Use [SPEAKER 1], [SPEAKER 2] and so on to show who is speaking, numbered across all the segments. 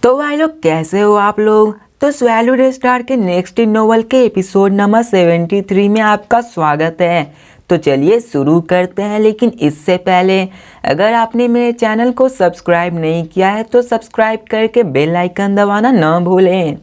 [SPEAKER 1] तो भाई लोग कैसे हो आप लोग। तो स्वैलो द स्टार के नेक्स्ट नोवेल के एपिसोड नंबर 73 में आपका स्वागत है। तो चलिए शुरू करते हैं, लेकिन इससे पहले अगर आपने मेरे चैनल को सब्सक्राइब नहीं किया है तो सब्सक्राइब करके बेल आइकन दबाना ना भूलें।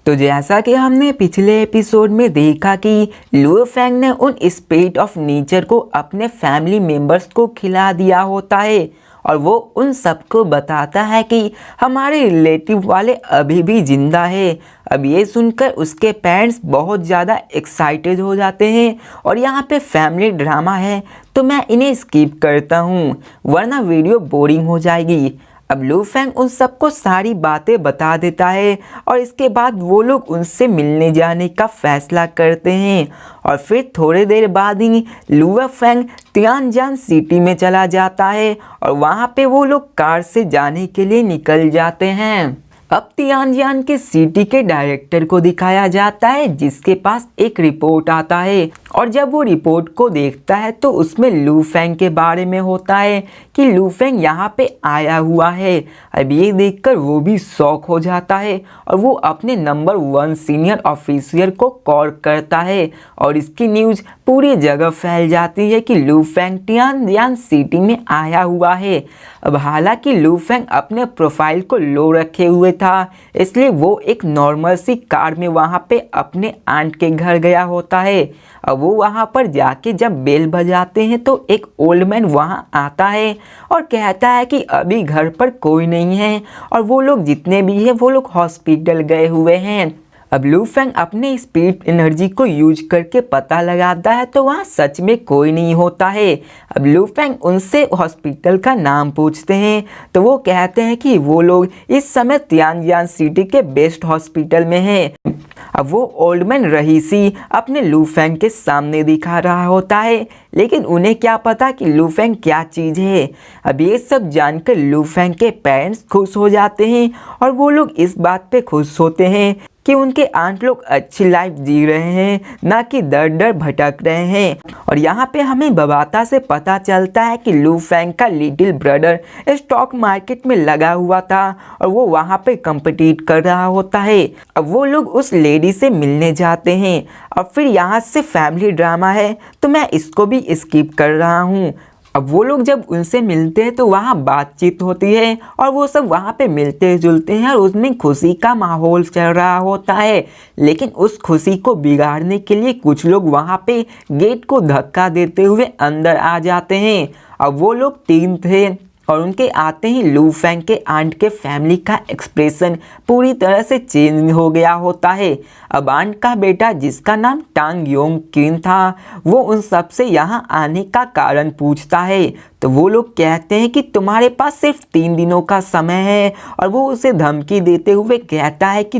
[SPEAKER 1] तो जैसा कि हमने पिछले एपिसोड में देखा कि लुओ फेंग ने उन स्पिरिट ऑफ नेचर को अपने फैमिली मेंबर्स को खिला दिया होता है और वो उन सबको बताता है कि हमारे रिलेटिव वाले अभी भी जिंदा है। अब ये सुनकर उसके पेरेंट्स बहुत ज़्यादा एक्साइटेड हो जाते हैं और यहाँ पे फैमिली ड्रामा है तो मैं इन्हें स्किप करता हूँ वरना वीडियो बोरिंग हो जाएगी। अब लू फेंग उन सबको सारी बातें बता देता है और इसके बाद वो लोग उनसे मिलने जाने का फैसला करते हैं और फिर थोड़ी देर बाद ही लू फेंग तियानजान सिटी में चला जाता है और वहाँ पे वो लोग कार से जाने के लिए निकल जाते हैं। अब तियानजान के सिटी के डायरेक्टर को दिखाया जाता है जिसके पास एक रिपोर्ट आता है और जब वो रिपोर्ट को देखता है तो उसमें लू फेंग के बारे में होता है कि लू फेंग यहाँ पे आया हुआ है। अब ये देखकर वो भी शॉक हो जाता है और वो अपने नंबर 1 सीनियर ऑफिसर को कॉल करता है और इसकी न्यूज़ पूरी जगह फैल जाती है कि लू फेंग तियानजान सिटी में आया हुआ है। अब हालांकि लू फेंग अपने प्रोफाइल को लो रखे हुए था, इसलिए वो एक नॉर्मल सी कार में वहाँ पे अपने आंट के घर गया होता है। अब वो वहाँ पर जाके जब बेल बजाते हैं तो एक ओल्ड मैन वहाँ आता है और कहता है कि अभी घर पर कोई नहीं है और वो लोग जितने भी हैं वो लोग हॉस्पिटल गए हुए हैं। अब लू फेंग अपने स्पिरिट एनर्जी को यूज करके पता लगाता है तो वहाँ सच में कोई नहीं होता है। अब लू फेंग उनसे हॉस्पिटल का नाम पूछते हैं तो वो कहते हैं कि वो लोग इस समय तियानजान सिटी के बेस्ट हॉस्पिटल में हैं। अब वो ओल्ड मैन रहीसी अपने लू फेंग के सामने दिखा रहा होता है, लेकिन उन्हें क्या पता कि लू फेंग क्या चीज़ है। अब ये सब जानकर लू फेंग के पेरेंट्स खुश हो जाते हैं और वो लोग इस बात पे खुश होते हैं कि उनके आंट लोग अच्छी लाइफ जी रहे हैं, ना कि दर दर भटक रहे हैं। और यहाँ पे हमें बबाता से पता चलता है कि लू फेंग का लिटिल ब्रदर स्टॉक मार्केट में लगा हुआ था और वो वहाँ पे कम्पिटिट कर रहा होता है। अब वो लोग उस लेडी से मिलने जाते हैं और फिर यहाँ से फैमिली ड्रामा है तो मैं इसको भी स्किप कर रहा हूँ। अब वो लोग जब उनसे मिलते हैं तो वहाँ बातचीत होती है और वो सब वहाँ पे मिलते जुलते हैं और उसमें खुशी का माहौल चल रहा होता है, लेकिन उस खुशी को बिगाड़ने के लिए कुछ लोग वहाँ पे गेट को धक्का देते हुए अंदर आ जाते हैं। अब वो लोग 3 थे और उनके आते ही लू फेंग के आंट के फैमिली का एक्सप्रेशन पूरी तरह से चेंज हो गया होता है। अब आंट का बेटा जिसका नाम टांग योंग किन था वो उन सब से यहाँ आने का कारण पूछता है तो वो लोग कहते हैं कि तुम्हारे पास सिर्फ 3 दिनों का समय है और वो उसे धमकी देते हुए कहता है कि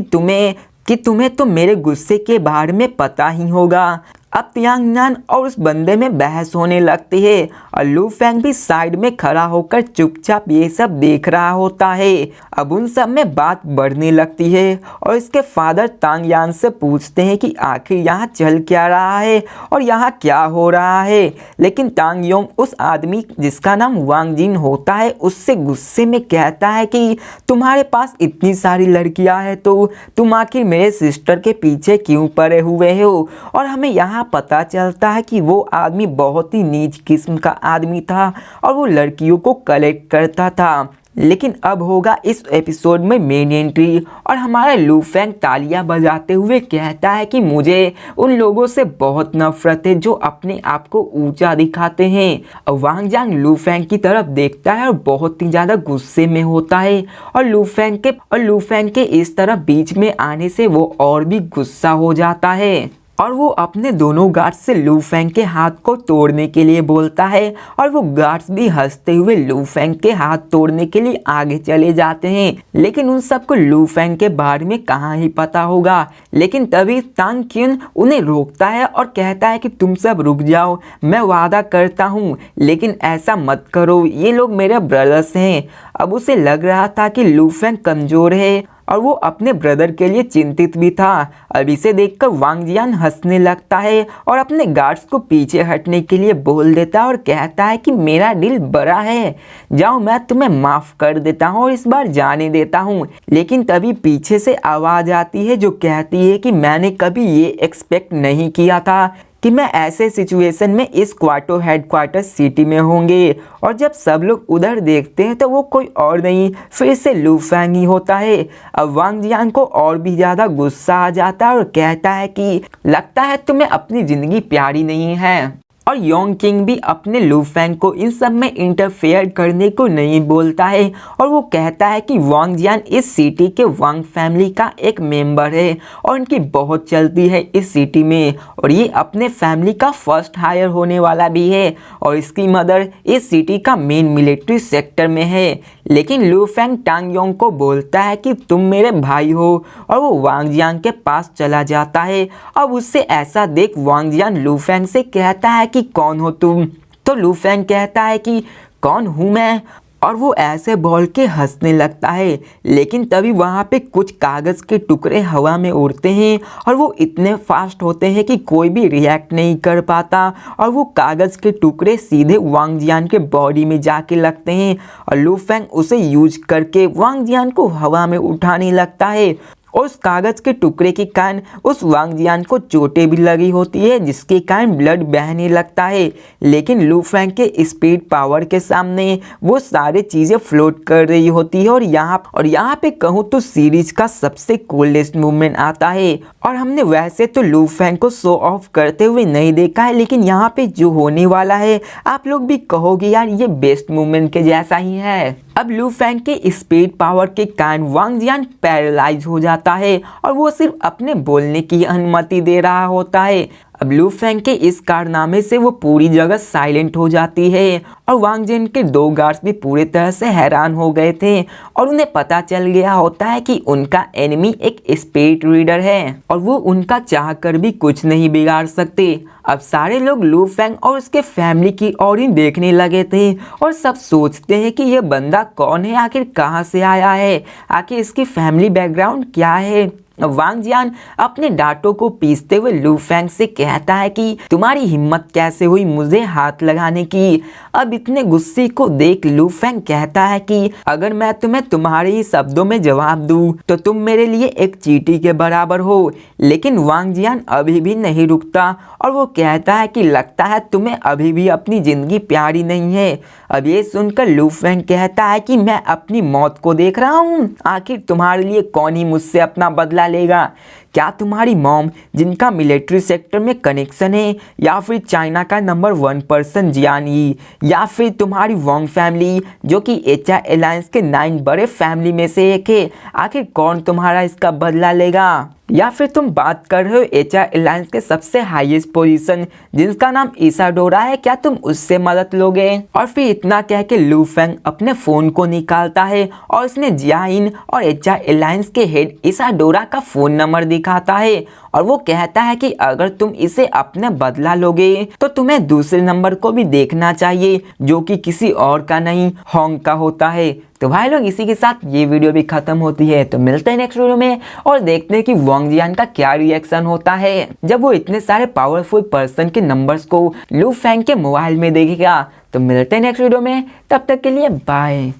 [SPEAKER 1] तुम्हें तो मेरे गुस्से के बारे में पता ही होगा। अब तियानजान और उस बंदे में बहस होने लगती है और लू फेंग भी साइड में खड़ा होकर चुपचाप ये सब देख रहा होता है। अब उन सब में बात बढ़ने लगती है और इसके फादर तांगयान से पूछते हैं कि आखिर यहाँ चल क्या रहा है और यहाँ क्या हो रहा है, लेकिन तांग योंग उस आदमी जिसका नाम वांग जिन होता है उससे गुस्से में कहता है कि तुम्हारे पास इतनी सारी लड़कियाँ हैं तो तुम आखिर मेरे सिस्टर के पीछे क्यों पड़े हुए हो। और हमें यहाँ पता चलता है कि वो आदमी बहुत ही नीच किस्म का आदमी था और वो लड़कियों को कलेक्ट करता था। लेकिन अब होगा इस एपिसोड में मेन एंट्री और हमारा लू फेंग तालियां बजाते हुए कहता है कि मुझे उन लोगों से बहुत नफरत है जो अपने आप को ऊंचा दिखाते हैं। वांग जांग लू फेंग की तरफ देखता है और बहुत ही ज़्यादा गुस्से में होता है और लू फेंग के इस तरफ बीच में आने से वो और भी गुस्सा हो जाता है और वो अपने दोनों गार्ड्स से लू फेंग के हाथ को तोड़ने के लिए बोलता है और वो गार्ड्स भी हंसते हुए लू फेंग के हाथ तोड़ने के लिए आगे चले जाते हैं, लेकिन उन सबको लू फेंग के बारे में कहाँ ही पता होगा। लेकिन तभी तांग क्यून उन्हें रोकता है और कहता है कि तुम सब रुक जाओ, मैं वादा करता हूँ लेकिन ऐसा मत करो, ये लोग मेरे ब्रदर्स हैं। अब उसे लग रहा था कि लू फेंग कमज़ोर है और वो अपने ब्रदर के लिए चिंतित भी था। अब इसे देखकर वांग जियान हंसने लगता है और अपने गार्ड्स को पीछे हटने के लिए बोल देता है और कहता है कि मेरा दिल बड़ा है, जाओ मैं तुम्हें माफ कर देता हूँ और इस बार जाने देता हूँ। लेकिन तभी पीछे से आवाज आती है जो कहती है कि मैंने कभी ये एक्सपेक्ट नहीं किया था कि मैं ऐसे सिचुएशन में इस क्वाटो हेडक्वार्टर सिटी में होंगे। और जब सब लोग उधर देखते हैं तो वो कोई और नहीं फिर से लू फैंग ही होता है। अब वांग जियान को और भी ज़्यादा गुस्सा आ जाता है और कहता है कि लगता है तुम्हें अपनी ज़िंदगी प्यारी नहीं है। और योंग किंग भी अपने लू फैंग को इन सब में इंटरफेयर करने को नहीं बोलता है और वो कहता है कि वांग जियान इस सिटी के वांग फैमिली का एक मेंबर है और इनकी बहुत चलती है इस सिटी में और ये अपने फैमिली का फर्स्ट हायर होने वाला भी है और इसकी मदर इस सिटी का मेन मिलिट्री सेक्टर में है। लेकिन लू फैंग टांग योंग को बोलता है कि तुम मेरे भाई हो और वो वांग जियान के पास चला जाता है। अब उससे ऐसा देख वांग जियान लू फैंग से कहता है कि कौन हो तुम? तो लू फैंग कहता है कि कौन हूँ मैं, और वो ऐसे बोल के हंसने लगता है। लेकिन तभी वहाँ पे कुछ कागज़ के टुकड़े हवा में उड़ते हैं और वो इतने फास्ट होते हैं कि कोई भी रिएक्ट नहीं कर पाता और वो कागज़ के टुकड़े सीधे वांग जियान के बॉडी में जाके लगते हैं और लू फैंग उसे यूज करके वांग जियान को हवा में उठाने लगता है। और उस कागज़ के टुकड़े के कारण उस वांग जियान को चोटें भी लगी होती है जिसके कारण ब्लड बहने लगता है। लेकिन लू फैंग के स्पीड पावर के सामने वो सारी चीज़ें फ्लोट कर रही होती है। और यहाँ पे कहूँ तो सीरीज का सबसे कोल्डेस्ट मूवमेंट आता है। और हमने वैसे तो लू फैंग को शो ऑफ करते हुए नहीं देखा है, लेकिन यहाँ पे जो होने वाला है आप लोग भी कहोगे यार ये बेस्ट मूवमेंट के जैसा ही है। अब लू फैंग के स्पीड पावर के कारण वांग जियान पैरालाइज हो जाता है और वो सिर्फ अपने बोलने की अनुमति दे रहा होता है। अब लू फैंग के इस कारनामे से वो पूरी जगह साइलेंट हो जाती है और वांग जियान के 2 गार्ड्स भी पूरी तरह से हैरान हो गए थे और उन्हें पता चल गया होता है कि उनका एनिमी एक स्पिरिट रीडर है और वो उनका चाह कर भी कुछ नहीं बिगाड़ सकते। अब सारे लोग लू फैंग और उसके फैमिली की ओर ही देखने लगे थे और सब सोचते हैं कि ये बंदा कौन है, आखिर कहाँ से आया है, आखिर इसकी फैमिली बैकग्राउंड क्या है। वांग जियान अपने डांटों को पीसते हुए लू फैंग से कहता है कि तुम्हारी हिम्मत कैसे हुई मुझे हाथ लगाने की। अब इतने गुस्से को देख लू फैंग कहता है कि अगर मैं तुम्हें तुम्हारे ही शब्दों में जवाब दूं तो तुम मेरे लिए एक चींटी के बराबर हो। लेकिन वांग जियान अभी भी नहीं रुकता और वो कहता है कि लगता है तुम्हें अभी भी अपनी जिंदगी प्यारी नहीं है। अब ये सुनकर लू फैंग कहता है कि मैं अपनी मौत को देख रहा हूँ, आखिर तुम्हारे लिए कौन ही मुझसे अपना बदला लेगा? क्या तुम्हारी मॉम जिनका मिलिट्री सेक्टर में कनेक्शन है, या फिर चाइना का नंबर 1 पर्सन जियान यी, या फिर तुम्हारी वांग फैमिली जो कि एचआई अलायंस के 9 बड़े फैमिली में से एक है, आखिर कौन तुम्हारा इसका बदला लेगा? या फिर तुम बात कर रहे हो एचआई अलायंस के सबसे हाईएस्ट पोजीशन जिसका नाम इसाडोरा है, क्या तुम उससे मदद लोगे? और फिर इतना कह के लू फैंग अपने फोन को निकालता है और उसने जियाइन और एचआई अलायंस के हेड इसाडोरा का फोन नंबर दिखाता है और वो कहता है कि अगर तुम इसे अपने बदला लोगे तो तुम्हें दूसरे नंबर को भी देखना चाहिए जो कि किसी और का नहीं होंग का होता है। तो भाई लोग इसी के साथ ये वीडियो भी खत्म होती है। तो मिलते हैं नेक्स्ट वीडियो में और देखते हैं कि वांग जियान का क्या रिएक्शन होता है जब वो इतने सारे पावरफुल पर्सन के नंबर्स को लू फैंग के मोबाइल में देखेगा। तो मिलते हैं नेक्स्ट वीडियो में, तब तक के लिए बाय।